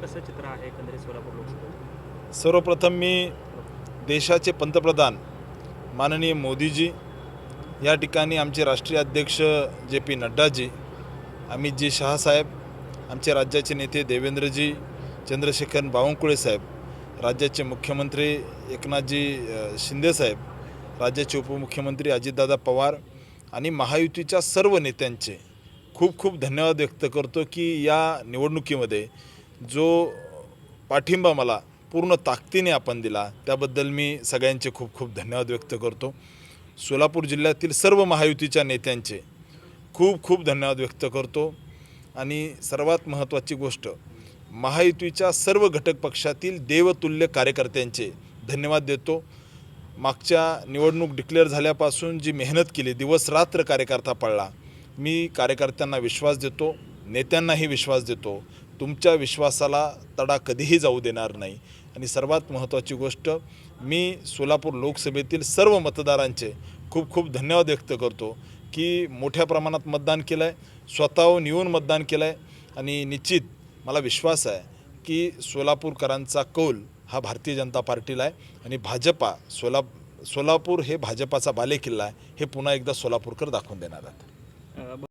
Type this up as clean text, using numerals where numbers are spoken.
कसं चित्र आहे एकंदरीत सोलापूर लोकसभेत? सर्वप्रथम मी देशाचे पंतप्रधान माननीय मोदीजी, या ठिकाणी आमचे राष्ट्रीय अध्यक्ष जे.पी. नड्डाजी, अमितजी शहासाहेब, आमचे राज्याचे नेते देवेंद्रजी चंद्रशेखर बावनकुळे साहेब, राज्याचे मुख्यमंत्री एकनाथजी शिंदेसाहेब, राज्याचे उपमुख्यमंत्री अजितदादा पवार आणि महायुतीच्या सर्व नेत्यांचे खूप खूप धन्यवाद व्यक्त करतो की या निवडणुकीमध्ये जो पाठिंबा मला पूर्ण ताकदीने आपण दिला त्याबद्दल मी सगळ्यांचे खूप खूप धन्यवाद व्यक्त करतो. सोलापूर जिल्ह्यातील सर्व महायुतीच्या नेत्यांचे खूप खूप धन्यवाद व्यक्त करतो. आणि सर्वात महत्त्वाची गोष्ट, महायुतीच्या सर्व घटक पक्षातील देवतुल्य कार्यकर्त्यांचे धन्यवाद देतो. मागच्या निवडणूक डिक्लेअर झाल्यापासून जी मेहनत केली, दिवसरात्र कार्यकर्ता पडला, मी कार्यकर्त्यांना विश्वास देतो, नेत्यांनाही विश्वास देतो, तुमच्या विश्वासाला तडा कधीही जाऊ देणार नाही. आणि सर्वात महत्त्वाची गोष्ट, मी सोलापूर लोकसभेतील सर्व मतदारांचे खूप खूप धन्यवाद व्यक्त करतो की मोठ्या प्रमाणात मतदान केलं आहे, स्वतःहून येऊन मतदान केलं आहे. आणि निश्चित मला विश्वास आहे की सोलापूरकरांचा कौल हा भारतीय जनता पार्टीला आहे आणि भाजपा सोलापूर हे भाजपाचा बालेकिल्ला आहे, हे पुन्हा एकदा सोलापूरकर दाखवून देणार आहेत.